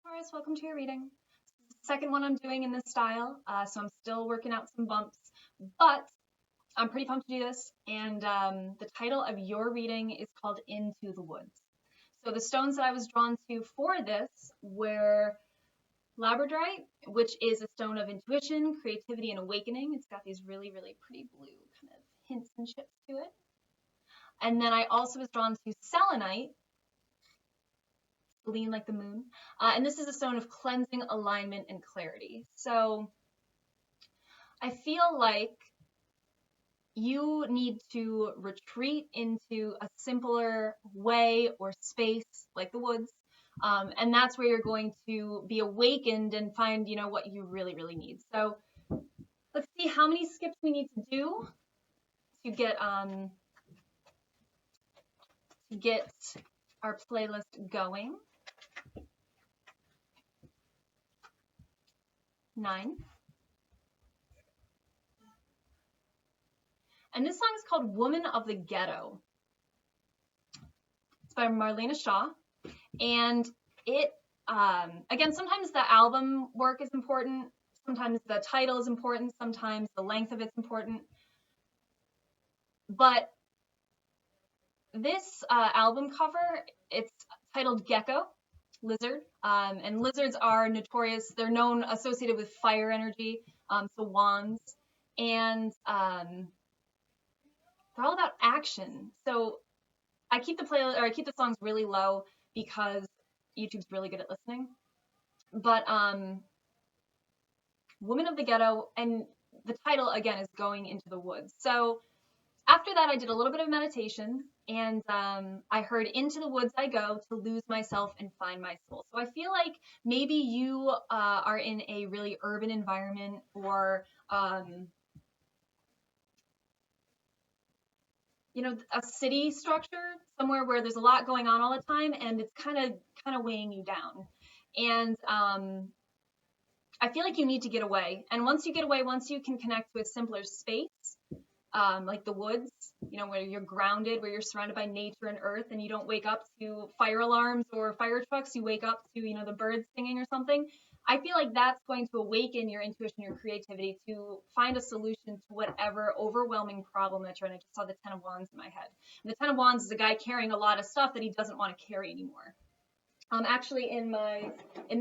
Taurus, welcome to your reading. Second one I'm doing in this style, so I'm still working out some bumps, but I'm pretty pumped to do this, and the title of your reading is called Into the Woods. So the stones that I was drawn to for this were Labradorite, which is a stone of intuition, creativity, and awakening. It's got these really, really pretty blue kind of hints and chips to it. And then I also was drawn to Selenite, lean like the moon. And this is a stone of cleansing, alignment, and clarity. So I feel like you need to retreat into a simpler way or space like the woods. And that's where you're going to be awakened and find, what you really, really need. So let's see how many skips we need to do to get our playlist going. 9. And this song is called Woman of the Ghetto. It's by Marlena. And it, again, sometimes the album work is important. Sometimes the title is important. Sometimes the length of it's important. But this album cover, it's titled Gecko, lizard. And lizards are notorious. They're known associated with fire energy, so wands. And they're all about action. So I keep the songs really low because YouTube's really good at listening. But Woman of the Ghetto, and the title again is Going Into the Woods. So after that, I did a little bit of meditation, and I heard Into the Woods I Go to lose myself and find my soul. So I feel like maybe you are in a really urban environment, or a city structure, somewhere where there's a lot going on all the time, and it's kind of weighing you down. And I feel like you need to get away. And once you get away, once you can connect to a simpler space, like the woods, where you're grounded, where you're surrounded by nature and earth, and you don't wake up to fire alarms or fire trucks, you wake up to, the birds singing or something. I feel like that's going to awaken your intuition, your creativity to find a solution to whatever overwhelming problem that you're in. I just saw the 10 of Wands in my head. And the 10 of Wands is a guy carrying a lot of stuff that he doesn't want to carry anymore. Actually, in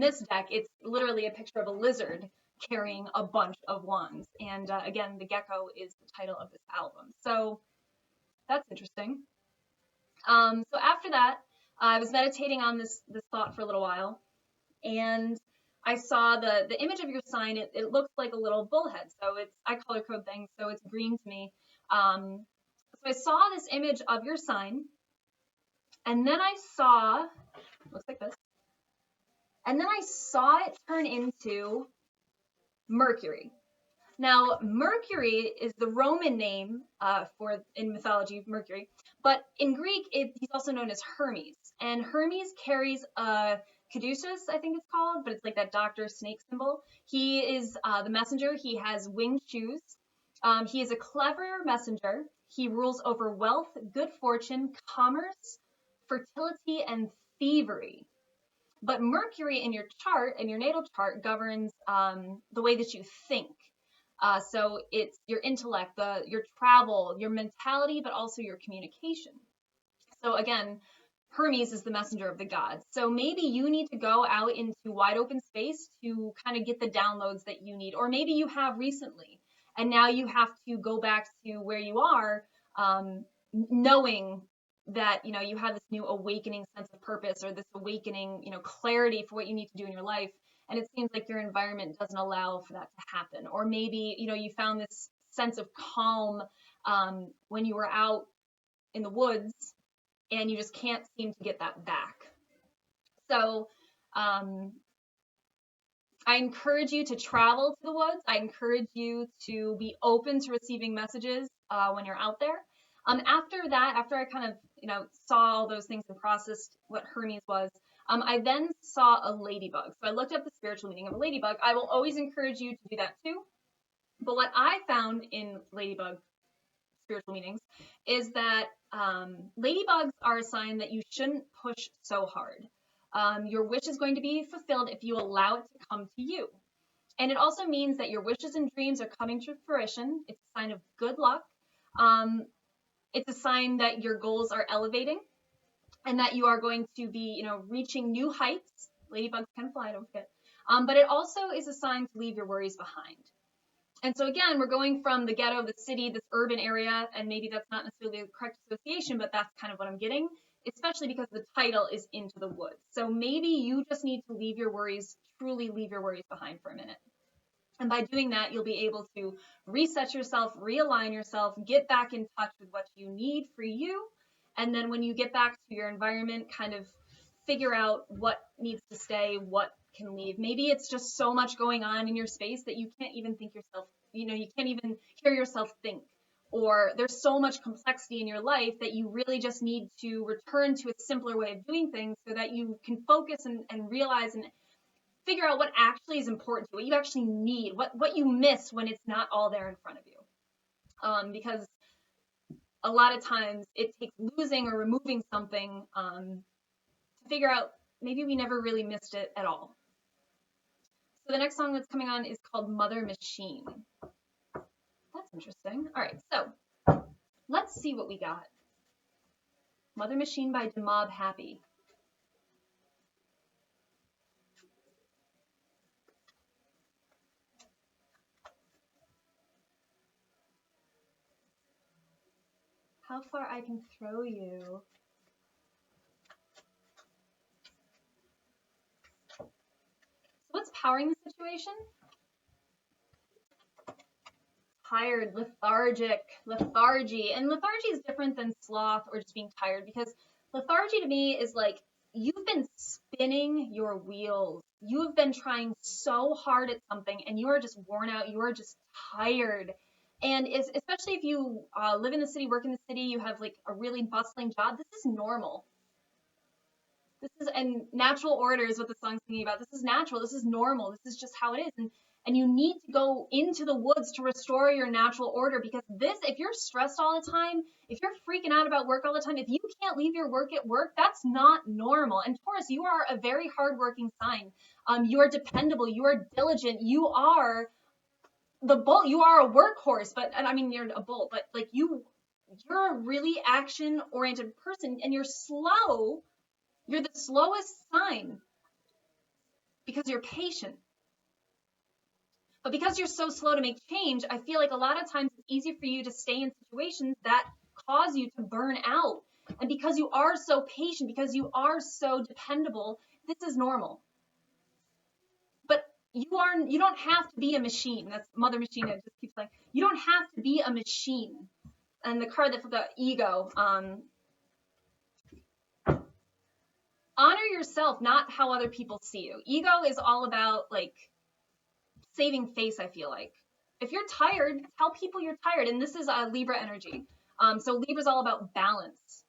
this deck, it's literally a picture of a lizard carrying a bunch of wands. And again, the Gecko is the title of this album. So that's interesting. So after that, I was meditating on this thought for a little while, and I saw the image of your sign. It looks like a little bullhead. So I color code things, so it's green to me. So I saw this image of your sign, and then I saw, looks like this, and then I saw it turn into Mercury. Now, Mercury is the Roman name in mythology, Mercury, but in Greek, he's also known as Hermes, and Hermes carries a Caduceus, I think it's called, but it's like that doctor snake symbol. He is the messenger. He has winged shoes. He is a clever messenger. He rules over wealth, good fortune, commerce, fertility, and thievery. But Mercury in your chart, in your natal chart, governs the way that you think. So it's your intellect, your travel, your mentality, but also your communication. So again, Hermes is the messenger of the gods. So maybe you need to go out into wide open space to kind of get the downloads that you need, or maybe you have recently, and now you have to go back to where you are, knowing that, you have this new awakening sense of purpose, or this awakening, clarity for what you need to do in your life. And it seems like your environment doesn't allow for that to happen. Or maybe, you found this sense of calm when you were out in the woods, and you just can't seem to get that back. So I encourage you to travel to the woods. I encourage you to be open to receiving messages when you're out there. After that, after I kind of, saw all those things and processed what Hermes was, I then saw a ladybug. So I looked up the spiritual meaning of a ladybug. I will always encourage you to do that too. But what I found in ladybug spiritual meanings is that ladybugs are a sign that you shouldn't push so hard. Your wish is going to be fulfilled if you allow it to come to you. And it also means that your wishes and dreams are coming to fruition. It's a sign of good luck. It's a sign that your goals are elevating and that you are going to be, reaching new heights. Ladybugs can fly, don't forget. But it also is a sign to leave your worries behind. And so again, we're going from the ghetto, the city, this urban area, and maybe that's not necessarily the correct association, but that's kind of what I'm getting, especially because the title is Into the Woods. So maybe you just need to leave your worries, truly leave your worries behind for a minute. And by doing that, you'll be able to reset yourself, realign yourself, get back in touch with what you need for you. And then when you get back to your environment, kind of figure out what needs to stay, what can leave. Maybe it's just so much going on in your space that you can't even think yourself, you can't even hear yourself think. Or there's so much complexity in your life that you really just need to return to a simpler way of doing things so that you can focus and realize and figure out what actually is important to you, what you actually need, what you miss when it's not all there in front of you. Because a lot of times it takes losing or removing something to figure out maybe we never really missed it at all. So the next song that's coming on is called Mother Machine. That's interesting. All right, so let's see what we got. Mother Machine by Demob, Happy. How far I can throw you. So what's powering the situation? Tired, lethargy. And lethargy is different than sloth or just being tired, because lethargy to me is like you've been spinning your wheels. You have been trying so hard at something and you are just worn out. You are just tired. And especially if you live in the city, work in the city, you have like a really bustling job, this is normal. And natural order is what the song's thinking about. This is natural. This is normal. This is just how it is. And you need to go into the woods to restore your natural order, because if you're stressed all the time, if you're freaking out about work all the time, if you can't leave your work at work, that's not normal. And Taurus, you are a very hardworking sign. You are dependable. You are diligent. You are the bull. You are a workhorse, and I mean, you're a bull, but like you're a really action oriented person, and you're slow. You're the slowest sign because you're patient. But because you're so slow to make change, I feel like a lot of times it's easy for you to stay in situations that cause you to burn out. And because you are so patient, because you are so dependable, this is normal. But you don't have to be a machine. That's Mother Machine. It just keeps saying, you don't have to be a machine. And the card that flipped out, Ego. Honor yourself, not how other people see you. Ego is all about like saving face, I feel like. If you're tired, tell people you're tired. And this is Libra energy. So Libra's all about balance.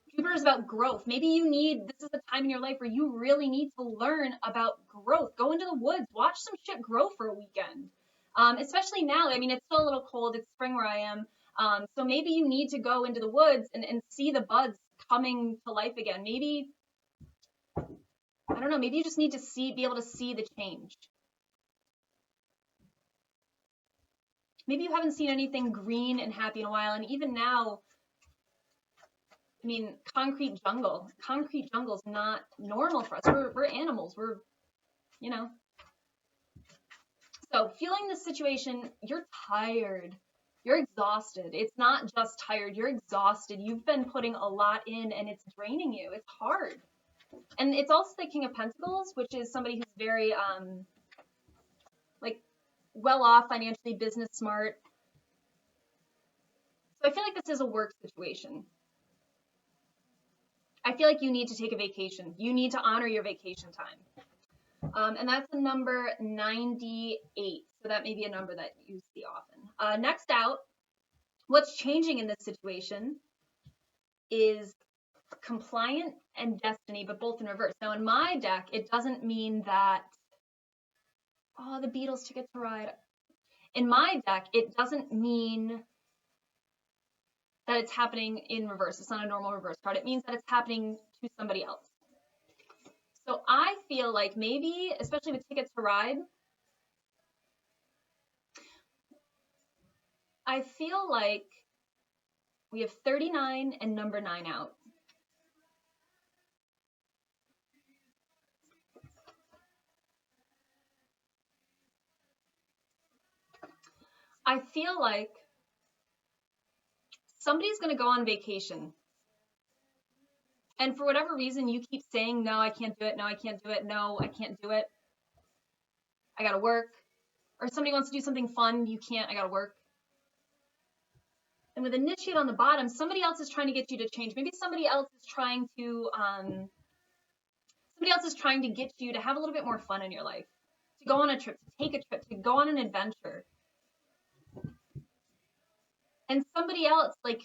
Jupiter is about growth. Maybe this is a time in your life where you really need to learn about growth. Go into the woods, watch some shit grow for a weekend. Especially now, I mean, it's still a little cold. It's spring where I am. So maybe you need to go into the woods and see the buds coming to life again. Maybe, I don't know, maybe you just need to be able to see the change. Maybe you haven't seen anything green and happy in a while, and even now, I mean, concrete jungle. Concrete jungle is not normal for us. We're animals. We're, So feeling the situation, you're tired. You're exhausted. It's not just tired. You're exhausted. You've been putting a lot in, and it's draining you. It's hard. And it's also the King of Pentacles, which is somebody who's very, well off financially, business smart. So I feel like this is a work situation. I feel like you need to take a vacation. You need to honor your vacation time. And that's a number 98. So that may be a number that you see often. Next out, what's changing in this situation is compliant and destiny, but both in reverse. Now in my deck, it doesn't mean that, the Beatles Ticket to Ride. In my deck, it doesn't mean that it's happening in reverse. It's not a normal reverse card. It means that it's happening to somebody else. So I feel like maybe, especially with Tickets to Ride, I feel like we have 39 and number 9 out. I feel like somebody's going to go on vacation. And for whatever reason, you keep saying, no, I can't do it. No, I can't do it. No, I can't do it. I got to work. Or somebody wants to do something fun. You can't. I got to work. And with initiate on the bottom, somebody else is trying to get you to change. Maybe somebody else is trying to get you to have a little bit more fun in your life, to go on a trip, to take a trip, to go on an adventure. And somebody else, like,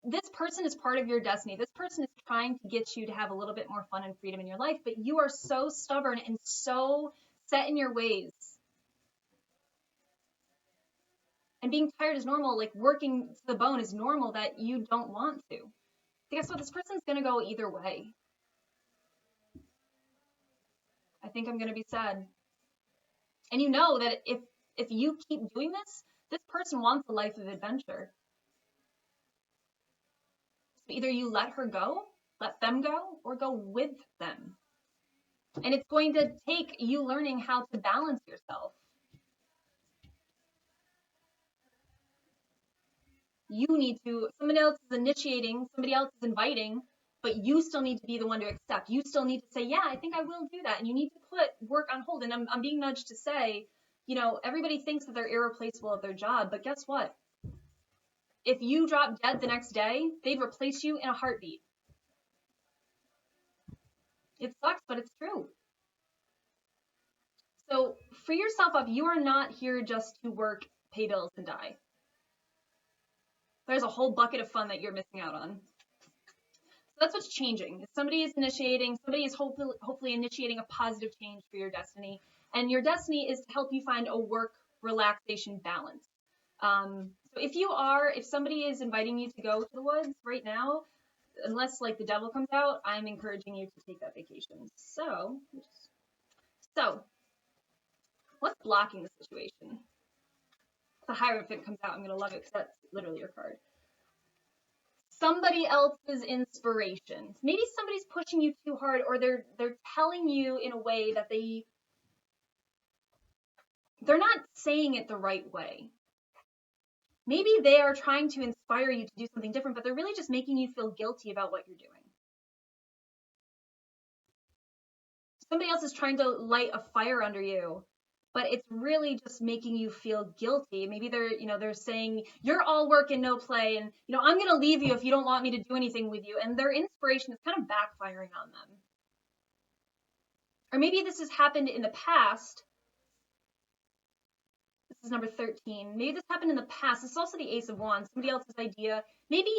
this person is part of your destiny. This person is trying to get you to have a little bit more fun and freedom in your life, but you are so stubborn and so set in your ways. And being tired is normal, like working to the bone is normal, that you don't want to. Guess what? This person's going to go either way. I think I'm going to be sad. And you know that if you keep doing this, this person wants a life of adventure. So either you let her go, let them go, or go with them. And it's going to take you learning how to balance yourself. You need to, somebody else is initiating, somebody else is inviting, but you still need to be the one to accept. You still need to say, yeah, I think I will do that. And you need to put work on hold. And I'm being nudged to say, you know, everybody thinks that they're irreplaceable at their job, but guess what? If you drop dead the next day, they'd replace you in a heartbeat. It sucks, but it's true. So free yourself up. You are not here just to work, pay bills, and die. There's a whole bucket of fun that you're missing out on. So that's what's changing. If somebody is initiating, somebody is hopefully initiating a positive change for your destiny. And your destiny is to help you find a work relaxation balance. So if somebody is inviting you to go to the woods right now, unless like the devil comes out, I'm encouraging you to take that vacation. So what's blocking the situation? The Hierophant comes out. I'm going to love it because that's literally your card. Somebody else's inspiration. Maybe somebody's pushing you too hard, or they're telling you in a way that they're not saying it the right way. Maybe they are trying to inspire you to do something different, but they're really just making you feel guilty about what you're doing. Somebody else is trying to light a fire under you, but it's really just making you feel guilty. Maybe they're saying, you're all work and no play, and, I'm going to leave you if you don't want me to do anything with you. And their inspiration is kind of backfiring on them. Or maybe this has happened in the past. This is number 13. Maybe this happened in the past. This is also the Ace of Wands, somebody else's idea. Maybe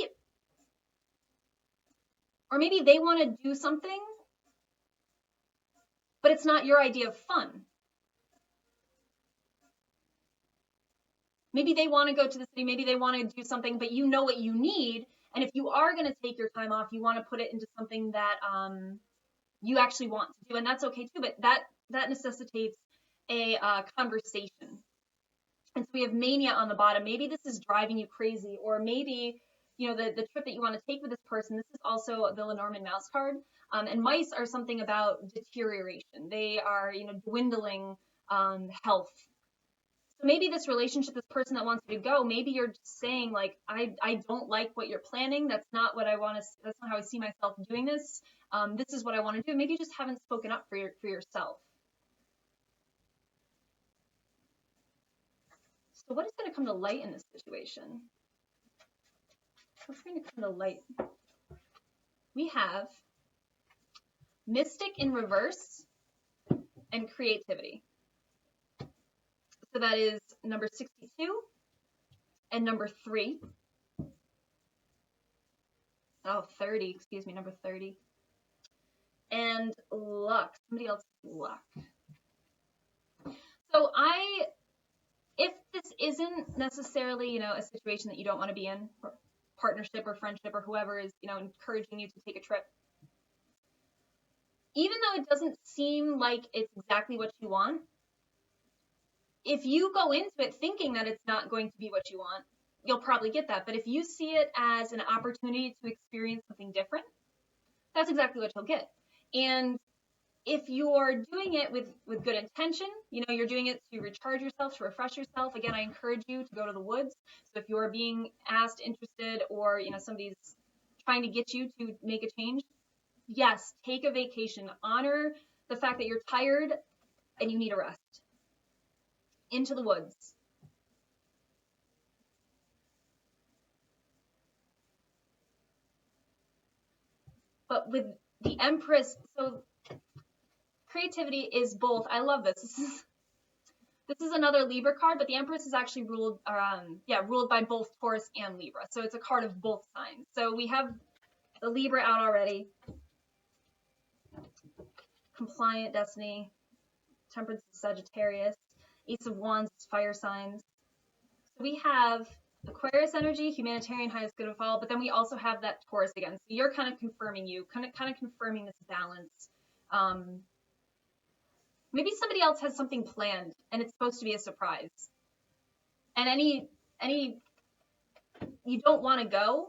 they want to do something, but it's not your idea of fun. Maybe they want to go to the city, maybe they want to do something, but you know what you need. And if you are going to take your time off, you want to put it into something that you actually want to do. And that's okay too, but that necessitates a conversation. And so we have mania on the bottom. Maybe this is driving you crazy, or maybe, the trip that you want to take with this person. This is also the Lenormand mouse card. And mice are something about deterioration. They are, dwindling health. So maybe this relationship, this person that wants you to go, maybe you're just saying like, I don't like what you're planning. That's not what I want to, that's not how I see myself doing this. This is what I want to do. Maybe you just haven't spoken up for yourself. So what is going to come to light in this situation? What's going to come to light? We have Mystic in reverse and creativity. So that is number 62 and number 3. Oh, 30, excuse me, number 30. And luck, somebody else's luck. So if this isn't necessarily, a situation that you don't want to be in, or partnership or friendship or whoever is, encouraging you to take a trip, even though it doesn't seem like it's exactly what you want, if you go into it thinking that it's not going to be what you want, you'll probably get that. But if you see it as an opportunity to experience something different, that's exactly what you'll get. And if you're doing it with good intention, you're doing it to recharge yourself, to refresh yourself. Again, I encourage you to go to the woods. So if you're being asked, interested, or somebody's trying to get you to make a change, yes, take a vacation. Honor the fact that you're tired and you need a rest. Into the woods. But with the Empress, so creativity is both. I love this. This is another Libra card, but the Empress is actually ruled by both Taurus and Libra. So it's a card of both signs. So we have the Libra out already. Compliant, Destiny. Temperance is Sagittarius. Ace of Wands is fire signs. So we have Aquarius energy, humanitarian, highest good of all, but then we also have that Taurus again. So you're kind of confirming confirming this balance. Maybe somebody else has something planned and it's supposed to be a surprise. And any you don't want to go,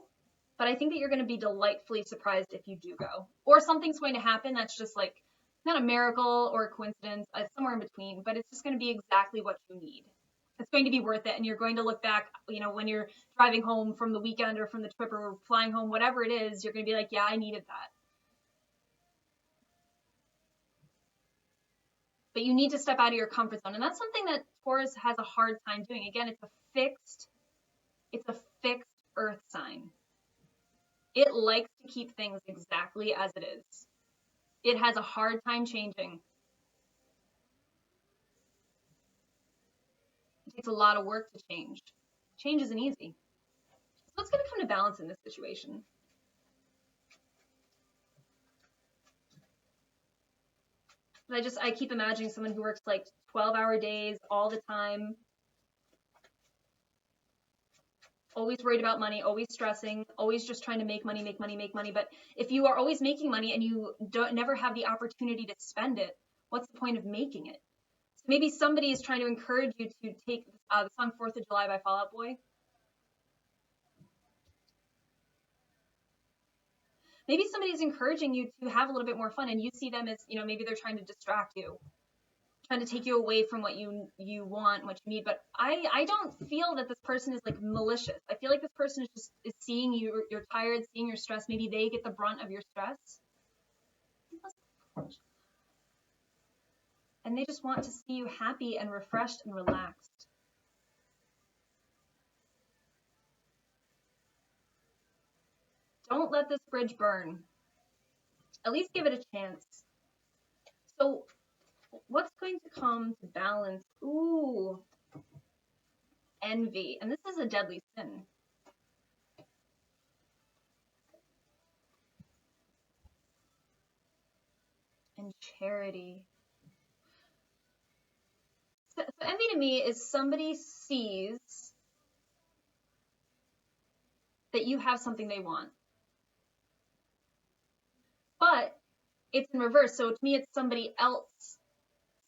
but I think that you're going to be delightfully surprised if you do go. Or something's going to happen that's just like not a miracle or a coincidence, somewhere in between, but it's just going to be exactly what you need. It's going to be worth it, and you're going to look back, when you're driving home from the weekend or from the trip or flying home, whatever it is, you're going to be like, yeah, I needed that. But you need to step out of your comfort zone, and that's something that Taurus has a hard time doing. Again, it's a fixed earth sign. It likes to keep things exactly as it is. It has a hard time changing. It takes a lot of work to change. Change isn't easy. So what's going to come to balance in this situation? I keep imagining someone who works like 12-hour days all the time, always worried about money, always stressing, always just trying to make money. But if you are always making money and you never have the opportunity to spend it, what's the point of making it? So maybe somebody is trying to encourage you to take the song 4th of July by Fall Out Boy. Maybe somebody's encouraging you to have a little bit more fun and you see them as, maybe they're trying to distract you, trying to take you away from what you want, what you need. But I don't feel that this person is like malicious. I feel like this person is seeing you're tired, seeing your stress. Maybe they get the brunt of your stress. And they just want to see you happy and refreshed and relaxed. Don't let this bridge burn. At least give it a chance. So what's going to come to balance? Ooh, envy. And this is a deadly sin. And charity. So envy to me is somebody sees that you have something they want. But it's in reverse. So to me, it's somebody else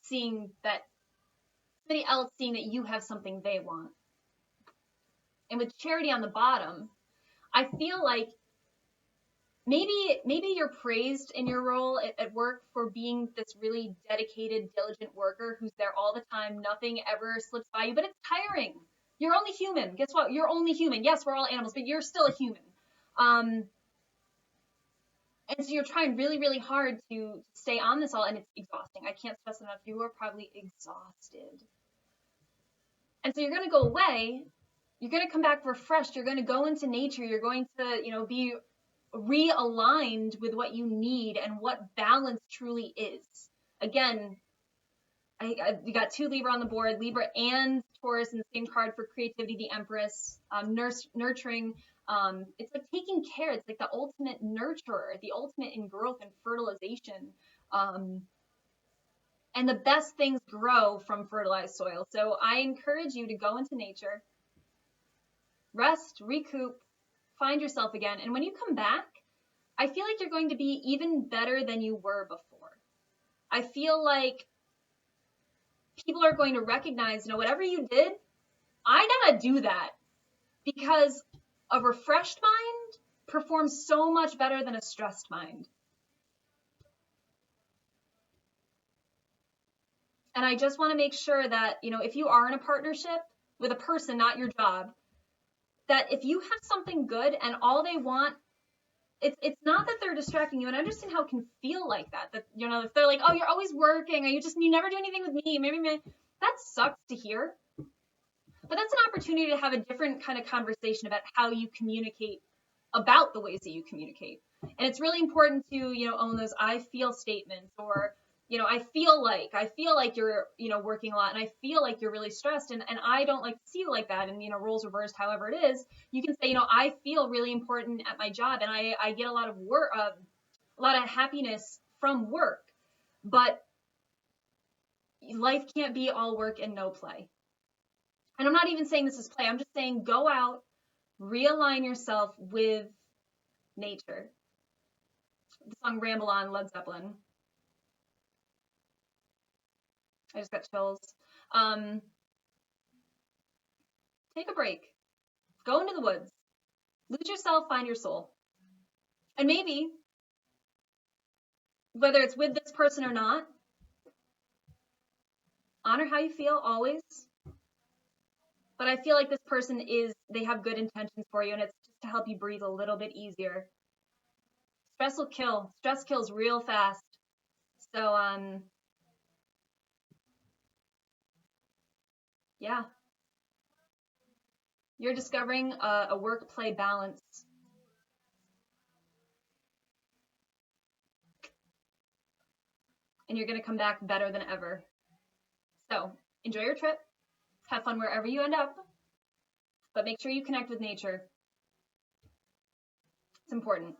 seeing that you have something they want. And with charity on the bottom, I feel like maybe you're praised in your role at work for being this really dedicated, diligent worker who's there all the time. Nothing ever slips by you, but it's tiring. You're only human. Guess what? You're only human. Yes, we're all animals, but you're still a human. And so you're trying really, really hard to stay on this all, and it's exhausting. I can't stress enough. You are probably exhausted. And so you're going to go away. You're going to come back refreshed. You're going to go into nature. You're going to, be realigned with what you need and what balance truly is. Again, we got 2 Libra on the board, Libra and Taurus in the same card for creativity, the Empress, nurturing. It's like taking care. It's like the ultimate nurturer, the ultimate in growth and fertilization. And the best things grow from fertilized soil. So I encourage you to go into nature, rest, recoup, find yourself again. And when you come back, I feel like you're going to be even better than you were before. I feel like people are going to recognize, whatever you did, I gotta do that, because a refreshed mind performs so much better than a stressed mind. And I just want to make sure that, if you are in a partnership with a person, not your job, that if you have something good and all they want, it's not that they're distracting you. And I understand how it can feel like that, if they're like, oh, you're always working, or you never do anything with me, maybe that sucks to hear. But that's an opportunity to have a different kind of conversation about how you communicate, about the ways that you communicate. And it's really important to, own those I feel statements, or, I feel like you're, working a lot, and I feel like you're really stressed, and I don't like to see you like that. And, roles reversed, however it is, you can say, I feel really important at my job, and I get a lot of work, a lot of happiness from work, but life can't be all work and no play. And I'm not even saying this is play. I'm just saying go out, realign yourself with nature. The song Ramble On, Led Zeppelin. I just got chills. Take a break. Go into the woods. Lose yourself, find your soul. And maybe, whether it's with this person or not, honor how you feel always. But I feel like this person they have good intentions for you, and it's just to help you breathe a little bit easier. Stress will kill. Stress kills real fast. So, yeah. You're discovering a work-play balance. And you're going to come back better than ever. So, enjoy your trip. Have fun wherever you end up. But make sure you connect with nature. It's important.